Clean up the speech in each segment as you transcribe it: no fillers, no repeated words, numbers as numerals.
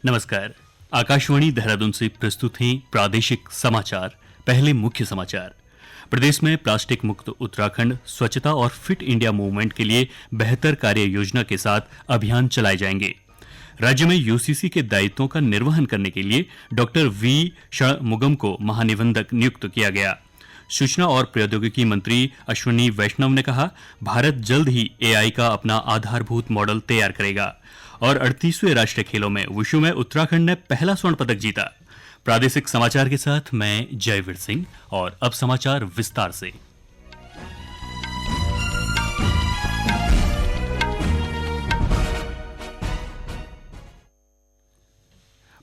नमस्कार। आकाशवाणी देहरादून से प्रस्तुत हैं प्रादेशिक समाचार। पहले मुख्य समाचार। प्रदेश में प्लास्टिक मुक्त उत्तराखंड, स्वच्छता और फिट इंडिया मूवमेंट के लिए बेहतर कार्य योजना के साथ अभियान चलाए जाएंगे। राज्य में यूसीसी के दायित्वों का निर्वहन करने के लिए डॉक्टर वी षणमुगम को महानिबंधक नियुक्त किया गया। सूचना और प्रौद्योगिकी मंत्री अश्विनी वैष्णव ने कहा, भारत जल्द ही एआई का अपना आधारभूत मॉडल तैयार करेगा। और 38वें राष्ट्रीय खेलों में वुशु में उत्तराखंड ने पहला स्वर्ण पदक जीता। प्रादेशिक समाचार के साथ मैं जयवीर सिंह और अब समाचार विस्तार से।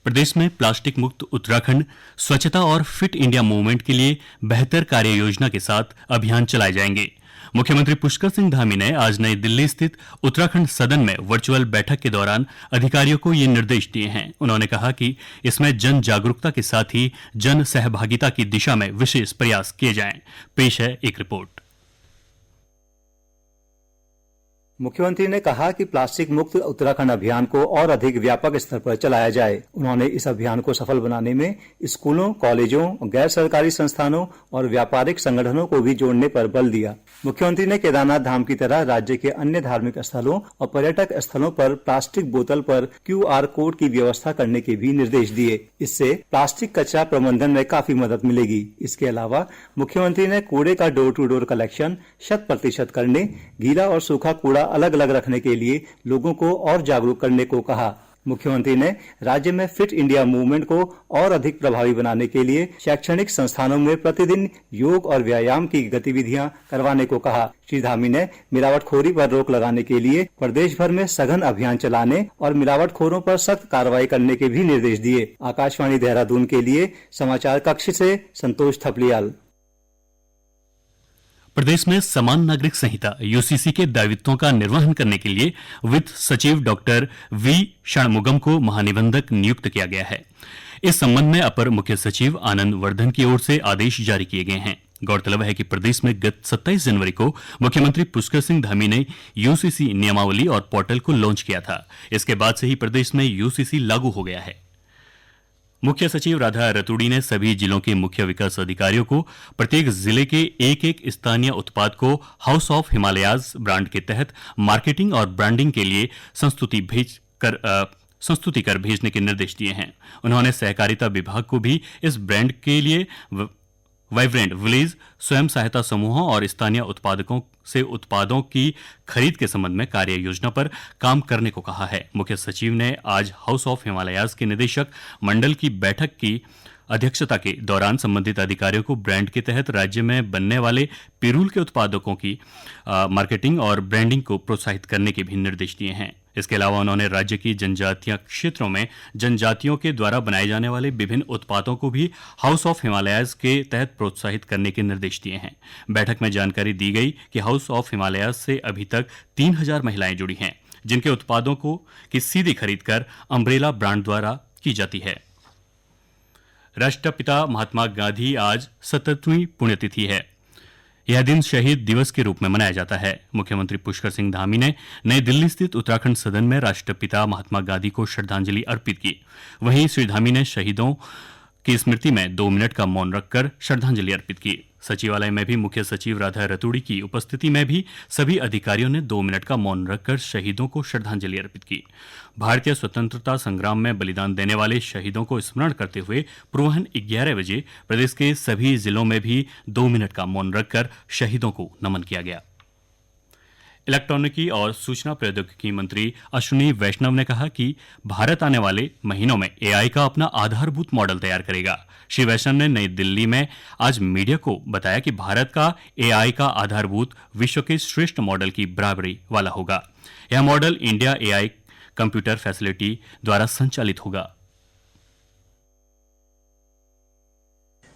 प्रदेश में प्लास्टिक मुक्त उत्तराखंड, स्वच्छता और फिट इंडिया मूवमेंट के लिए बेहतर कार्य योजना के साथ अभियान चलाए जाएंगे। मुख्यमंत्री पुष्कर सिंह धामी ने आज नई दिल्ली स्थित उत्तराखंड सदन में वर्चुअल बैठक के दौरान अधिकारियों को ये निर्देश दिए हैं। उन्होंने कहा कि इसमें जन जागरूकता के साथ ही जन सहभागिता की दिशा में विशेष प्रयास किए जाएं। पेश है एक रिपोर्ट। मुख्यमंत्री ने कहा कि प्लास्टिक मुक्त उत्तराखंड अभियान को और अधिक व्यापक स्तर पर चलाया जाए। उन्होंने इस अभियान को सफल बनाने में स्कूलों, कॉलेजों, गैर सरकारी संस्थानों और व्यापारिक संगठनों को भी जोड़ने पर बल दिया। मुख्यमंत्री ने केदारनाथ धाम की तरह राज्य के अन्य धार्मिक स्थलों और पर्यटक स्थलों पर प्लास्टिक बोतल पर QR कोड की व्यवस्था करने के भी निर्देश दिए। इससे प्लास्टिक कचरा प्रबंधन में काफी मदद मिलेगी। इसके अलावा मुख्यमंत्री ने कूड़े का डोर टू डोर कलेक्शन 100% करने, गीला और सूखा कूड़ा अलग अलग रखने के लिए लोगों को और जागरूक करने को कहा। मुख्यमंत्री ने राज्य में फिट इंडिया मूवमेंट को और अधिक प्रभावी बनाने के लिए शैक्षणिक संस्थानों में प्रतिदिन योग और व्यायाम की गतिविधियां करवाने को कहा। श्री धामी ने मिलावटखोरी पर रोक लगाने के लिए प्रदेश भर में सघन अभियान चलाने और मिलावटखोरों पर सख्त कार्रवाई करने के भी निर्देश दिए। आकाशवाणी देहरादून के लिए समाचार कक्ष से संतोष थपलियाल। प्रदेश में समान नागरिक संहिता यूसीसी के दायित्वों का निर्वहन करने के लिए वित्त सचिव डॉक्टर वी षणमुगम को महानिबंधक नियुक्त किया गया है। इस संबंध में अपर मुख्य सचिव आनंद वर्धन की ओर से आदेश जारी किए गए हैं। गौरतलब है कि प्रदेश में गत 27 जनवरी को मुख्यमंत्री पुष्कर सिंह धामी ने यूसीसी नियमावली और पोर्टल को लॉन्च किया था। इसके बाद से ही प्रदेश में यूसीसी लागू हो गया है। मुख्य सचिव राधा रतूड़ी ने सभी जिलों के मुख्य विकास अधिकारियों को प्रत्येक जिले के एक स्थानीय उत्पाद को हाउस ऑफ हिमालयाज ब्रांड के तहत मार्केटिंग और ब्रांडिंग के लिए संस्तुति कर भेजने के निर्देश दिए हैं। उन्होंने सहकारिता विभाग को भी इस ब्रांड के लिए वाइब्रेंट विलेज, स्वयं सहायता समूहों और स्थानीय उत्पादकों से उत्पादों की खरीद के संबंध में कार्य योजना पर काम करने को कहा है। मुख्य सचिव ने आज हाउस ऑफ हिमालयाज के निदेशक मंडल की बैठक की अध्यक्षता के दौरान संबंधित अधिकारियों को ब्रांड के तहत राज्य में बनने वाले पिरूल के उत्पादकों की मार्केटिंग और ब्रांडिंग को प्रोत्साहित करने के भी निर्देश दिए हैं। इसके अलावा उन्होंने राज्य की जनजातीय क्षेत्रों में जनजातियों के द्वारा बनाए जाने वाले विभिन्न उत्पादों को भी हाउस ऑफ हिमालयाज के तहत प्रोत्साहित करने के निर्देश दिए हैं। बैठक में जानकारी दी गई कि हाउस ऑफ हिमालयाज से अभी तक 3000 महिलाएं जुड़ी हैं, जिनके उत्पादों की सीधी खरीद कर अम्ब्रेला ब्रांड द्वारा की जाती है। राष्ट्रपिता महात्मा गांधी आज 77वीं पुण्यतिथि है। यह दिन शहीद दिवस के रूप में मनाया जाता है। मुख्यमंत्री पुष्कर सिंह धामी ने नई दिल्ली स्थित उत्तराखंड सदन में राष्ट्रपिता महात्मा गांधी को श्रद्धांजलि अर्पित की। वहीं श्री धामी ने शहीदों की स्मृति में 2 मिनट का मौन रखकर श्रद्धांजलि अर्पित की। सचिवालय में भी मुख्य सचिव राधा रतूड़ी की उपस्थिति में भी सभी अधिकारियों ने 2 मिनट का मौन रखकर शहीदों को श्रद्धांजलि अर्पित की। भारतीय स्वतंत्रता संग्राम में बलिदान देने वाले शहीदों को स्मरण करते हुए पूर्वाह्न 11 बजे प्रदेश के सभी जिलों में भी 2 मिनट का मौन रखकर शहीदों को नमन किया गया। इलेक्ट्रॉनिकी और सूचना प्रौद्योगिकी मंत्री अश्विनी वैष्णव ने कहा कि भारत आने वाले महीनों में एआई का अपना आधारभूत मॉडल तैयार करेगा। श्री वैष्णव ने नई दिल्ली में आज मीडिया को बताया कि भारत का एआई का आधारभूत विश्व के श्रेष्ठ मॉडल की बराबरी वाला होगा। यह model India AI computer facility द्वारा संचालित होगा।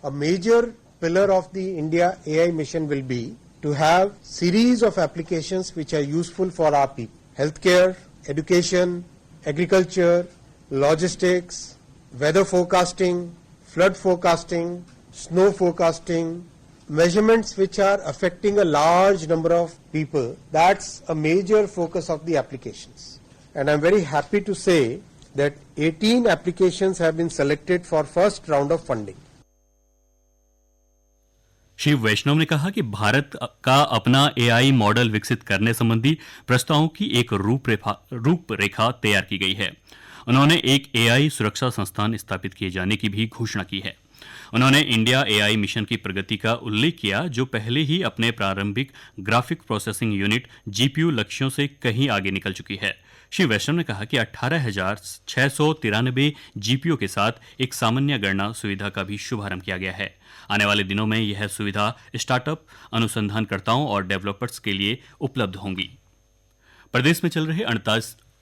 A major pillar of the India AI mission will be to have series of applications which are useful for our people. Healthcare, education, agriculture, logistics, weather forecasting, flood forecasting, snow forecasting, measurements which are affecting a large number of people. That's a major focus of the applications. And I'm very happy to say that 18 applications have been selected for first round of funding. Shri वैष्णव ने कहा कि भारत का अपना AI model विकसित करने संबंधी प्रस्तावों की एक रूपरेखा तैयार की गई है। उन्होंने एक एआई सुरक्षा संस्थान स्थापित किए जाने की भी घोषणा की है। उन्होंने इंडिया एआई मिशन की प्रगति का उल्लेख किया, जो पहले ही अपने प्रारंभिक ग्राफिक प्रोसेसिंग यूनिट जीपीयू लक्ष्यों से कहीं आगे निकल चुकी है। श्री वैष्णव ने कहा कि 18,693 जीपीयू के साथ एक सामान्य गणना सुविधा का भी शुभारंभ किया गया है। आने वाले दिनों में यह सुविधा स्टार्टअप, अनुसंधानकर्ताओं और डेवलपर्स के लिए उपलब्ध होंगी। प्रदेश में चल रहे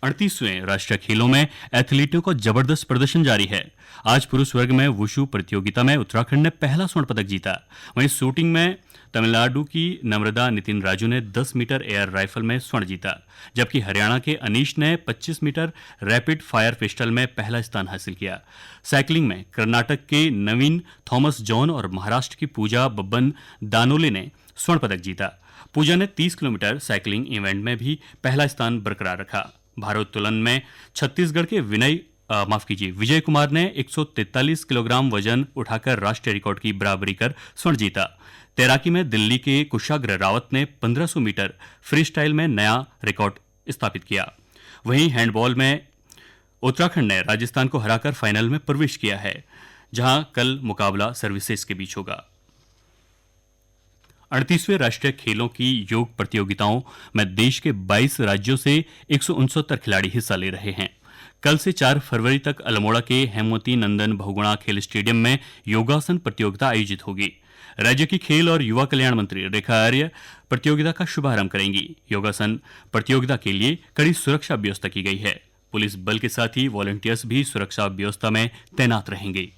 38वें राष्ट्रीय खेलों में एथलीटों का जबरदस्त प्रदर्शन जारी है। आज पुरुष वर्ग में वुशु प्रतियोगिता में उत्तराखंड ने पहला स्वर्ण पदक जीता। वहीं शूटिंग में तमिलनाडु की नम्रता नितिन राजू ने 10 मीटर एयर राइफल में स्वर्ण जीता, जबकि हरियाणा के अनीश ने 25 मीटर रैपिड फायर पिस्टल में पहला स्थान हासिल किया। साइकिलिंग में कर्नाटक के नवीन थॉमस जॉन और महाराष्ट्र की पूजा बब्बन दानोले ने स्वर्ण पदक जीता। पूजा ने 30 किलोमीटर साइकिलिंग इवेंट में भी पहला स्थान बरकरार रखा। भारोत्तोलन में छत्तीसगढ़ के विजय कुमार ने 143 किलोग्राम वजन उठाकर राष्ट्रीय रिकॉर्ड की बराबरी कर स्वर्ण जीता। तैराकी में दिल्ली के कुशाग्र रावत ने 1500 मीटर फ्री स्टाइल में नया रिकॉर्ड स्थापित किया। वहीं हैंडबॉल में उत्तराखंड ने राजस्थान को हराकर फाइनल में प्रवेश किया है, जहां कल मुकाबला सर्विसेज के बीच होगा। 38वें राष्ट्रीय खेलों की योग प्रतियोगिताओं में देश के 22 राज्यों से 169 खिलाड़ी हिस्सा ले रहे हैं। कल से 4 फरवरी तक अल्मोड़ा के हेमवती नंदन बहुगुणा खेल स्टेडियम में योगासन प्रतियोगिता आयोजित होगी। राज्य की खेल और युवा कल्याण मंत्री रेखा आर्य प्रतियोगिता का शुभारंभ करेंगी। योगासन प्रतियोगिता के लिए कड़ी सुरक्षा व्यवस्था की गई है। पुलिस बल के साथ ही वॉलंटियर्स भी सुरक्षा व्यवस्था में तैनात रहेंगे।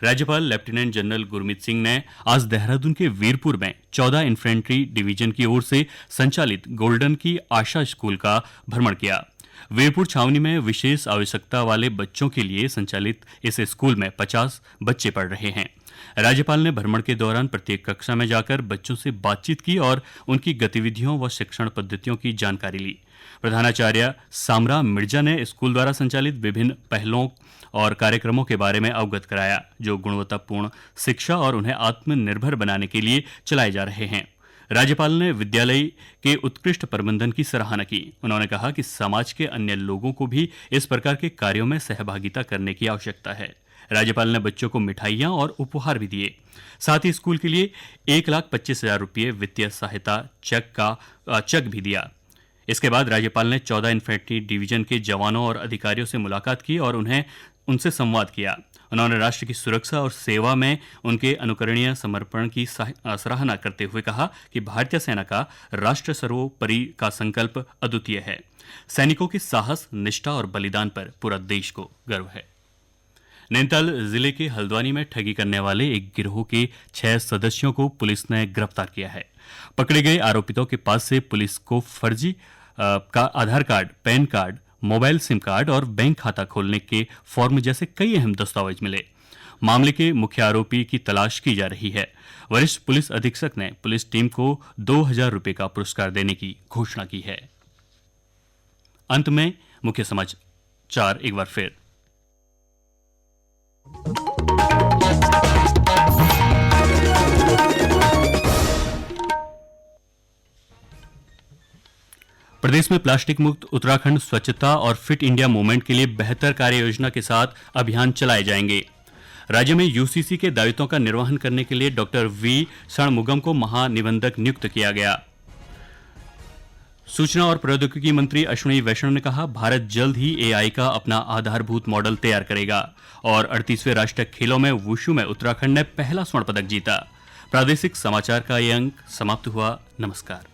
राज्यपाल लेफ्टिनेंट जनरल गुरमीत सिंह ने आज देहरादून के वीरपुर में 14 इन्फेंट्री डिवीजन की ओर से संचालित गोल्डन की आशा स्कूल का भ्रमण किया। वीरपुर छावनी में विशेष आवश्यकता वाले बच्चों के लिए संचालित इस स्कूल में 50 बच्चे पढ़ रहे हैं। राज्यपाल ने भ्रमण के दौरान प्रत्येक कक्षा में जाकर बच्चों से बातचीत की और उनकी गतिविधियों व शिक्षण पद्धतियों की जानकारी ली। प्रधानाचार्य सामरा मिर्जा ने स्कूल द्वारा संचालित विभिन्न पहलों और कार्यक्रमों के बारे में अवगत कराया, जो गुणवत्तापूर्ण शिक्षा और उन्हें आत्मनिर्भर बनाने के लिए चलाए जा रहे हैं। राज्यपाल ने विद्यालय के उत्कृष्ट प्रबंधन की सराहना की। उन्होंने कहा कि समाज के अन्य लोगों को भी इस प्रकार के कार्यों में सहभागिता करने की आवश्यकता है। राज्यपाल ने बच्चों को मिठाइयां और उपहार भी दिए। साथ ही स्कूल के लिए 1,25,000 रुपये वित्तीय सहायता चेक भी दिया। इसके बाद राज्यपाल ने 14 इन्फेंट्री डिवीजन के जवानों और अधिकारियों से मुलाकात की और उनसे संवाद किया। उन्होंने राष्ट्र की सुरक्षा और सेवा में उनके अनुकरणीय समर्पण की सराहना करते हुए कहा कि भारतीय सेना का राष्ट्र सर्वोपरि का संकल्प अद्वितीय है। सैनिकों के साहस, निष्ठा और बलिदान पर पूरा देश को गर्व है। नैनीताल जिले के हल्द्वानी में ठगी करने वाले एक गिरोह के 6 सदस्यों को पुलिस ने गिरफ्तार किया है। पकड़े गए आरोपितों के पास से पुलिस को फर्जी का Aadhaar card, PAN card, mobile sim card और बैंक खाता खोलने के फॉर्म जैसे कई अहम दस्तावेज मिले। मामले के मुख्य आरोपी की तलाश की जा रही है। वरिष्ठ पुलिस अधीक्षक ने पुलिस टीम को 2,000 रुपये का पुरस्कार देने की घोषणा की है। अंत में मुख्य समाचार एक बार फिर। प्रदेश में प्लास्टिक मुक्त उत्तराखंड स्वच्छता और फिट इंडिया मूवमेंट के लिए बेहतर कार्य योजना के साथ अभियान चलाए जाएंगे। राज्य में यूसीसी के दायित्वों का निर्वहन करने के लिए डॉक्टर वी षणमुगम को महानिबंधक नियुक्त किया गया। सूचना और प्रौद्योगिकी मंत्री अश्विनी वैष्णव ने कहा, भारत जल्द ही एआई का अपना आधारभूत मॉडल तैयार करेगा। और 38वें राष्ट्रीय खेलों में वुशु में उत्तराखंड ने पहला स्वर्ण पदक जीता। प्रादेशिक समाचार का ये अंक समाप्त हुआ। नमस्कार।